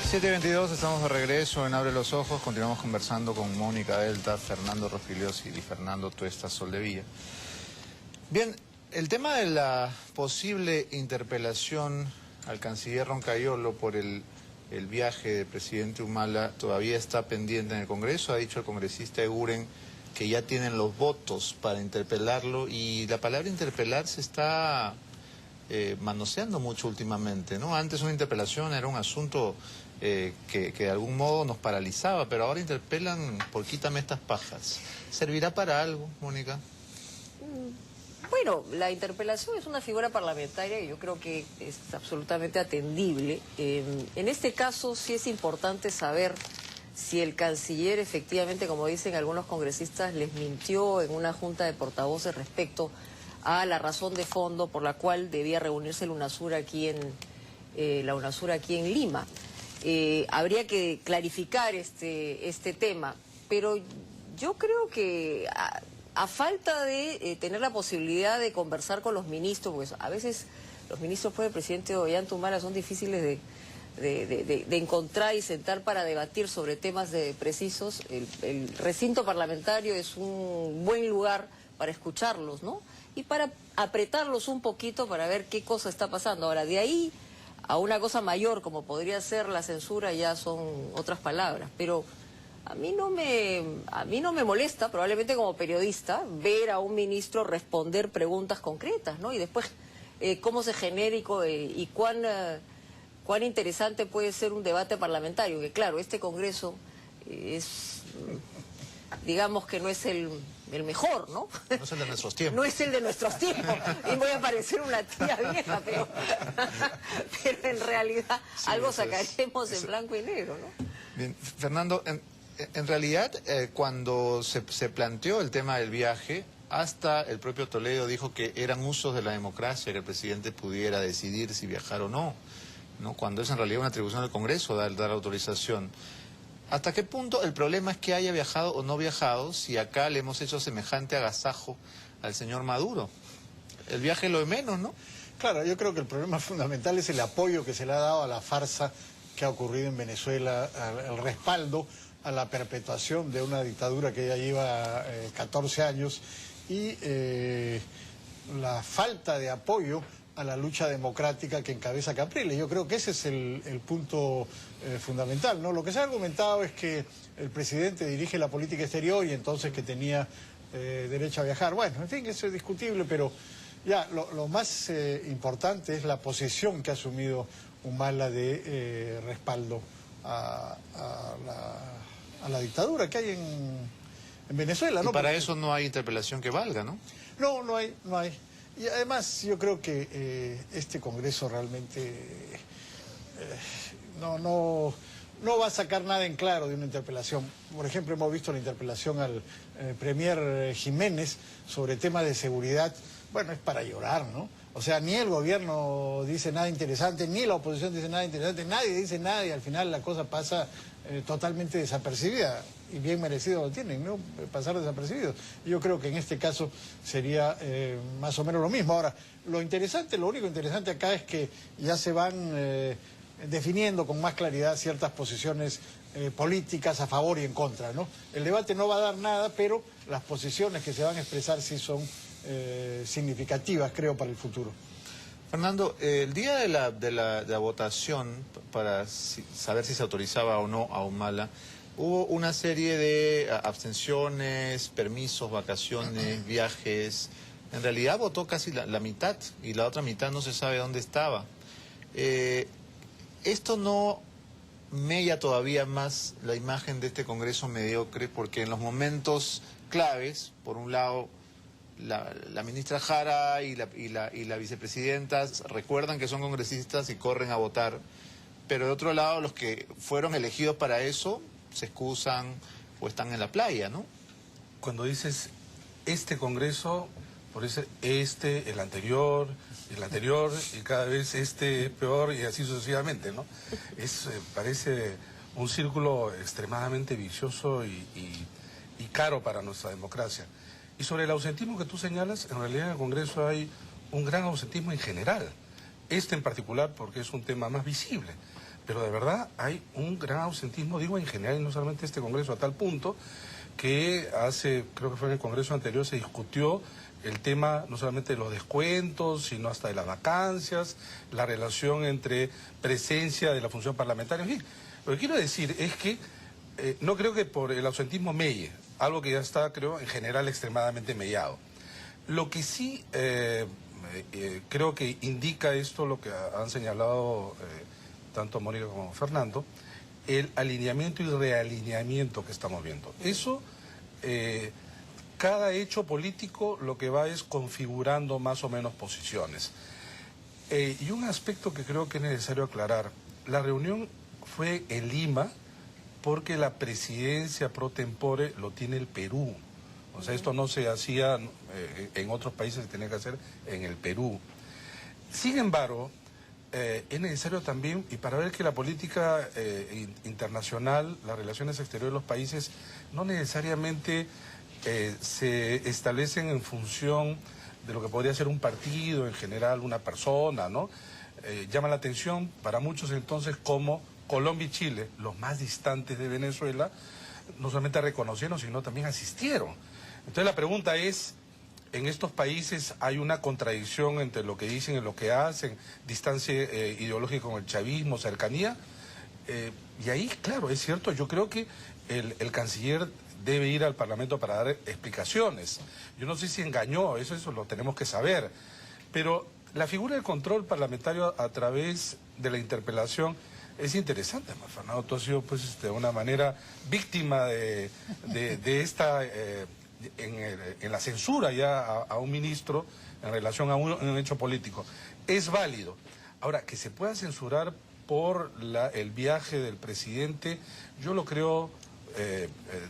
7:22, estamos de regreso en Abre los Ojos. Continuamos conversando con Mónica Delta, Fernando Rospigliosi y Fernando Tuesta Soldevilla. Bien, el tema de la posible interpelación al canciller Roncayolo por el viaje del presidente Humala todavía está pendiente en el Congreso. Ha dicho el congresista Eguren que ya tienen los votos para interpelarlo, y la palabra interpelar se está manoseando mucho últimamente, ¿no? Antes una interpelación era un asunto que de algún modo nos paralizaba, pero ahora interpelan por quítame estas pajas. ¿Servirá para algo, Mónica? Bueno, la interpelación es una figura parlamentaria y yo creo que es absolutamente atendible. En este caso sí es importante saber si el canciller efectivamente, como dicen algunos congresistas, les mintió en una junta de portavoces respecto a la razón de fondo por la cual debía reunirse la UNASUR aquí en Lima. Habría que clarificar este tema, pero yo creo que a falta de tener la posibilidad de conversar con los ministros, porque a veces los ministros por el presidente Ollanta Humala son difíciles de encontrar y sentar para debatir sobre temas precisos. El recinto parlamentario es un buen lugar para escucharlos, ¿no? Y para apretarlos un poquito para ver qué cosa está pasando. Ahora, de ahí a una cosa mayor, como podría ser la censura, ya son otras palabras. Pero a mí no me molesta, probablemente como periodista, ver a un ministro responder preguntas concretas, ¿no? Y después, cómo se genera y cuán interesante puede ser un debate parlamentario. Que claro, este Congreso es, digamos que no es el mejor, ¿no? No es el de nuestros tiempos. No es el de nuestros tiempos. Y voy a parecer una tía vieja, pero en realidad sí, algo sacaremos en blanco y negro, ¿no? Bien, Fernando, en realidad, cuando se planteó el tema del viaje, hasta el propio Toledo dijo que eran usos de la democracia que el presidente pudiera decidir si viajar o no, ¿no? Cuando es en realidad una atribución del Congreso dar autorización. ¿Hasta qué punto el problema es que haya viajado o no viajado si acá le hemos hecho semejante agasajo al señor Maduro? El viaje es lo de menos, ¿no? Claro, yo creo que el problema fundamental es el apoyo que se le ha dado a la farsa que ha ocurrido en Venezuela, el respaldo a la perpetuación de una dictadura que ya lleva 14 años y la falta de apoyo a la lucha democrática que encabeza Capriles. Yo creo que ese es el punto fundamental, ¿no? Lo que se ha argumentado es que el presidente dirige la política exterior y entonces que tenía derecho a viajar. Bueno, en fin, eso es discutible, pero ya lo más importante es la posición que ha asumido Humala de respaldo a la dictadura que hay en Venezuela, ¿no? Y para eso no hay interpelación que valga, ¿no? No hay. Y además yo creo que este Congreso realmente no va a sacar nada en claro de una interpelación. Por ejemplo, hemos visto la interpelación al Premier Jiménez sobre temas de seguridad. Bueno, es para llorar, ¿no? O sea, ni el gobierno dice nada interesante, ni la oposición dice nada interesante, nadie dice nada y al final la cosa pasa totalmente desapercibida. Y bien merecido lo tienen, ¿no? Pasar desapercibidos. Yo creo que en este caso sería más o menos lo mismo. Ahora, lo único interesante acá es que ya se van definiendo con más claridad ciertas posiciones políticas a favor y en contra, ¿no? El debate no va a dar nada, pero las posiciones que se van a expresar sí son significativas, creo, para el futuro. Fernando, el día de la votación para saber si se autorizaba o no a Humala, hubo una serie de abstenciones, permisos, vacaciones, viajes. En realidad votó casi la mitad y la otra mitad no se sabe dónde estaba. Esto no mella todavía más la imagen de este Congreso mediocre, porque en los momentos claves, por un lado, la ministra Jara y la vicepresidenta recuerdan que son congresistas y corren a votar, pero de otro lado los que fueron elegidos para eso se excusan o están en la playa, ¿no? Cuando dices este Congreso, por eso el anterior, y cada vez peor y así sucesivamente, ¿no? Parece un círculo extremadamente vicioso y caro para nuestra democracia. Y sobre el ausentismo que tú señalas, en realidad en el Congreso hay un gran ausentismo en general. En particular porque es un tema más visible. pero de verdad hay un gran ausentismo, digo en general, y no solamente este Congreso, a tal punto que creo que fue en el Congreso anterior, se discutió el tema no solamente de los descuentos, sino hasta de las vacancias, la relación entre presencia de la función parlamentaria. En fin, lo que quiero decir es que no creo que por el ausentismo melle, algo que ya está, creo, en general extremadamente mellado. Lo que sí creo que indica esto, lo que han señalado tanto Mónica como Fernando, el alineamiento y realineamiento que estamos viendo. Eso, cada hecho político lo que va es configurando más o menos posiciones. Y un aspecto que creo que es necesario aclarar, la reunión fue en Lima porque la presidencia pro tempore lo tiene el Perú. O sea, esto no se hacía en otros países, se tenía que hacer en el Perú. Sin embargo, es necesario también, y para ver que la política internacional, las relaciones exteriores de los países, no necesariamente se establecen en función de lo que podría ser un partido, en general una persona, ¿no? Llama la atención para muchos entonces como Colombia y Chile, los más distantes de Venezuela, no solamente reconocieron, sino también asistieron. Entonces la pregunta es, en estos países hay una contradicción entre lo que dicen y lo que hacen, distancia ideológica con el chavismo, cercanía, y ahí, claro, es cierto, yo creo que el canciller debe ir al Parlamento para dar explicaciones. Yo no sé si engañó, eso lo tenemos que saber, pero la figura del control parlamentario a través de la interpelación es interesante, Fernando. Tú has sido, pues, de una manera víctima de esta... en la censura ya a un ministro en relación a un hecho político. Es válido. Ahora, que se pueda censurar por el viaje del presidente, yo lo creo,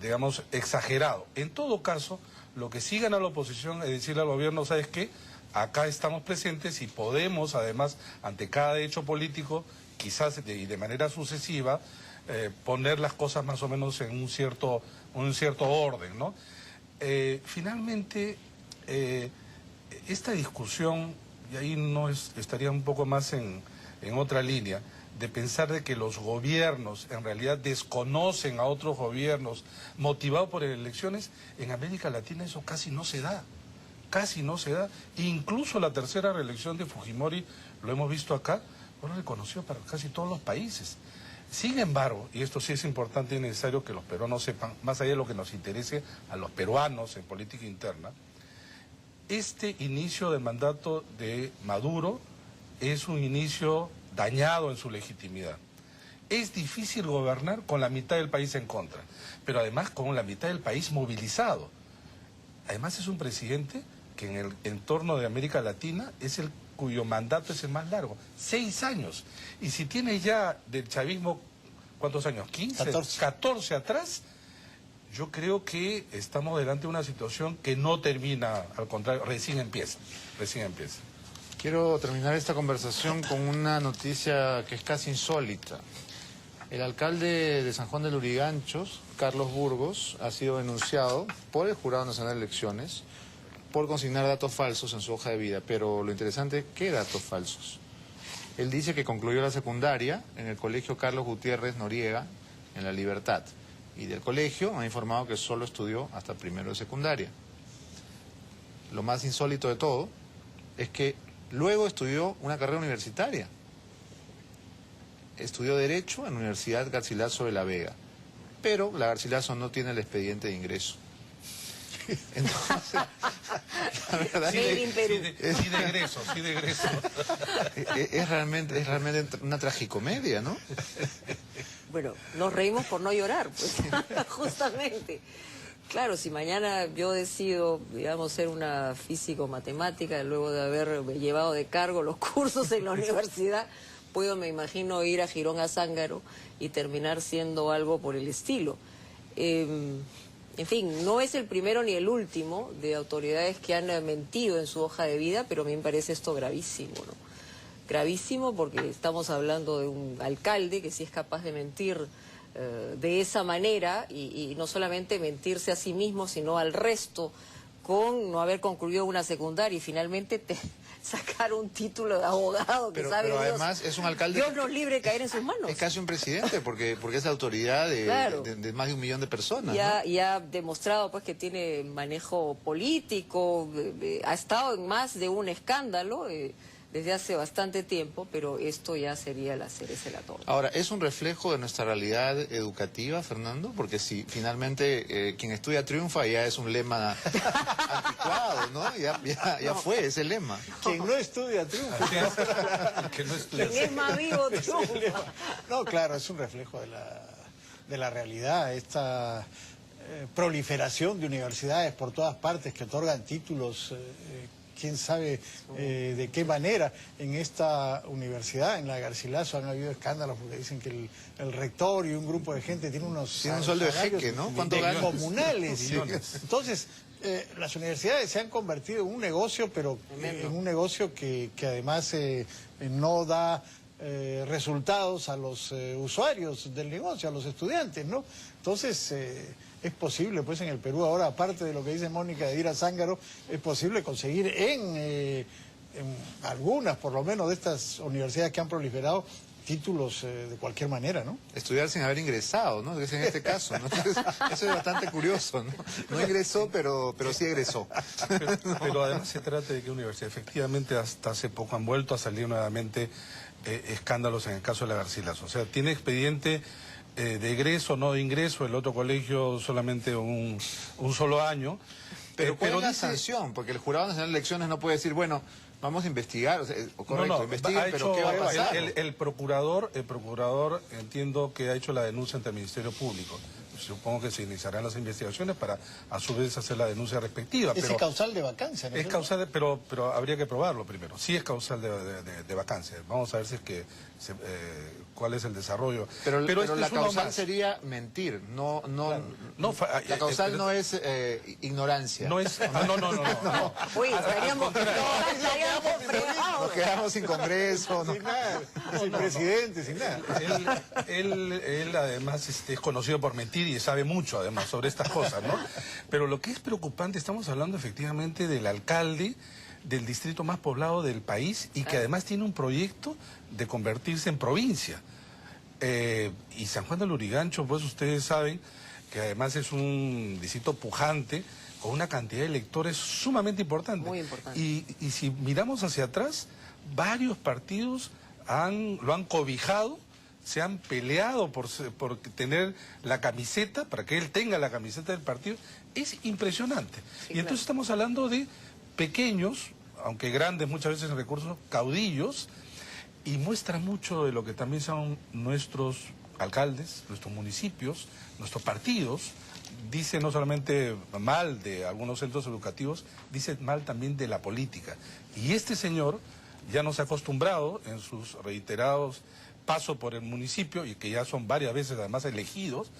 digamos, exagerado. En todo caso, lo que sí gana la oposición es decirle al gobierno, ¿sabes qué? Acá estamos presentes y podemos, además, ante cada hecho político, quizás y de manera sucesiva, poner las cosas más o menos en un cierto orden, ¿no? Finalmente, esta discusión, y ahí estaría un poco más en otra línea, de pensar de que los gobiernos en realidad desconocen a otros gobiernos motivados por elecciones, en América Latina eso casi no se da. Casi no se da. Incluso la tercera reelección de Fujimori, lo hemos visto acá, fue reconocido para casi todos los países. Sin embargo, y esto sí es importante y necesario que los peruanos sepan, más allá de lo que nos interese a los peruanos en política interna, este inicio del mandato de Maduro es un inicio dañado en su legitimidad. Es difícil gobernar con la mitad del país en contra, pero además con la mitad del país movilizado. Además es un presidente que en el entorno de América Latina es cuyo mandato es el más largo, 6 años. Y si tiene ya del chavismo, ¿cuántos años? 15, 14 atrás, yo creo que estamos delante de una situación que no termina, al contrario, recién empieza. Quiero terminar esta conversación con una noticia que es casi insólita. El alcalde de San Juan de Luriganchos, Carlos Burgos, ha sido denunciado por el Jurado Nacional de Elecciones por consignar datos falsos en su hoja de vida. Pero lo interesante es, ¿qué datos falsos? Él dice que concluyó la secundaria en el colegio Carlos Gutiérrez Noriega, en La Libertad. Y del colegio ha informado que solo estudió hasta primero de secundaria. Lo más insólito de todo es que luego estudió una carrera universitaria. Estudió Derecho en la Universidad Garcilaso de la Vega. Pero la Garcilaso no tiene el expediente de ingreso. Entonces, la verdad sí de egreso. Es realmente una tragicomedia, ¿no? Bueno, nos reímos por no llorar, pues, justamente. Claro, si mañana yo decido, digamos, ser una físico-matemática, luego de haber llevado de cargo los cursos en la universidad, me imagino, ir a Girón a Zángaro y terminar siendo algo por el estilo. En fin, no es el primero ni el último de autoridades que han mentido en su hoja de vida, pero a mí me parece esto gravísimo, ¿no? Gravísimo porque estamos hablando de un alcalde que sí es capaz de mentir de esa manera y no solamente mentirse a sí mismo, sino al resto, con no haber concluido una secundaria y finalmente sacar un título de abogado que sabe pero Dios. además es un alcalde... Dios nos libre de caer en sus manos. Es casi un presidente, porque es la autoridad de, Claro. de más de 1 millón de personas. Y ha demostrado pues que tiene manejo político, ha estado en más de un escándalo desde hace bastante tiempo, pero esto ya sería la cereza de la torta. Ahora, ¿es un reflejo de nuestra realidad educativa, Fernando? Porque si finalmente quien estudia triunfa ya es un lema anticuado, ¿no? Ya fue ese lema. Quien no estudia triunfa. Que no estudia. Quien es más vivo triunfa. No, claro, es un reflejo de la realidad, esta proliferación de universidades por todas partes que otorgan títulos, quién sabe de qué manera. En esta universidad, en la Garcilaso, han habido escándalos porque dicen que el rector y un grupo de gente tiene un sueldo de jeque, ¿no? ¿Cuánto ganan? Comunales. Sí. Entonces, las universidades se han convertido en un negocio, pero en un negocio que además no da resultados a los usuarios del negocio, a los estudiantes, ¿no? Entonces, es posible, pues en el Perú ahora, aparte de lo que dice Mónica de ir a Zángaro, es posible conseguir en algunas, por lo menos, de estas universidades que han proliferado, títulos de cualquier manera, ¿no? Estudiar sin haber ingresado, ¿no? Es en este caso, ¿no? Entonces, eso es bastante curioso, ¿no? No ingresó, pero sí egresó. Pero además se trata de que universidad, efectivamente, hasta hace poco han vuelto a salir nuevamente escándalos en el caso de la Garcilaso. O sea, tiene expediente de egreso, no de ingreso, el otro colegio solamente un solo año. Pero ¿cuál es la dice... sanción? Porque el Jurado Nacional de Elecciones no puede decir, bueno, vamos a investigar, o sea, correcto, investiguen, pero ¿qué va a pasar? El procurador, entiendo que ha hecho la denuncia ante el Ministerio Público. Supongo que se iniciarán las investigaciones para, a su vez, hacer la denuncia respectiva. Ese es causal de vacancia, ¿no? Es causal, pero habría que probarlo primero. Sí es causal de vacancia. Vamos a ver si es que cuál es el desarrollo. Pero este la es uno causal más. sería mentir, no, la causal pero no es ignorancia. no es, no. Uy, estaríamos fregados. Nos quedamos sin Congreso. ¿no? Sin nada, sin presidente, sin nada. Él además es conocido por mentir y sabe mucho además sobre estas cosas, ¿no? Pero lo que es preocupante, estamos hablando efectivamente del alcalde del distrito más poblado del país y que además tiene un proyecto de convertirse en provincia. Y San Juan del Lurigancho, pues ustedes saben que además es un distrito pujante con una cantidad de electores sumamente importante. Muy importante. Y si miramos hacia atrás, varios partidos lo han cobijado, se han peleado por tener la camiseta, para que él tenga la camiseta del partido. Es impresionante. Sí, y entonces estamos hablando de pequeños, aunque grandes muchas veces en recursos, caudillos, y muestra mucho de lo que también son nuestros alcaldes, nuestros municipios, nuestros partidos. Dice no solamente mal de algunos centros educativos, dice mal también de la política. Y este señor ya nos ha acostumbrado en sus reiterados pasos por el municipio, y que ya son varias veces además elegidos,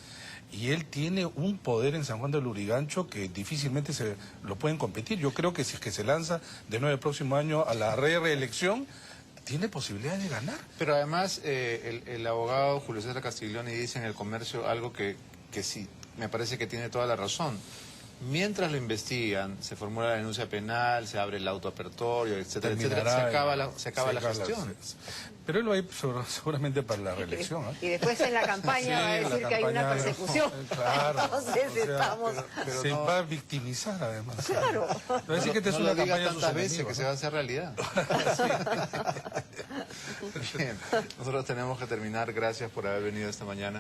y él tiene un poder en San Juan del Lurigancho que difícilmente se lo pueden competir. Yo creo que si es que se lanza de nuevo el próximo año a la reelección, tiene posibilidad de ganar. Pero además, el abogado Julio César Castiglioni dice en El Comercio algo que sí, me parece que tiene toda la razón. Mientras lo investigan, se formula la denuncia penal, se abre el autoapertorio, etcétera, etcétera, se acaba la gestión. Pero él va a ir seguramente para la reelección. Y después en la campaña va a decir que hay una persecución. Claro. Entonces estamos... pero se no, va a victimizar además. Claro. Va a decir que esta es una diga campaña tantas veces enemigos, que se va a hacer realidad. Bien, nosotros tenemos que terminar. Gracias por haber venido esta mañana.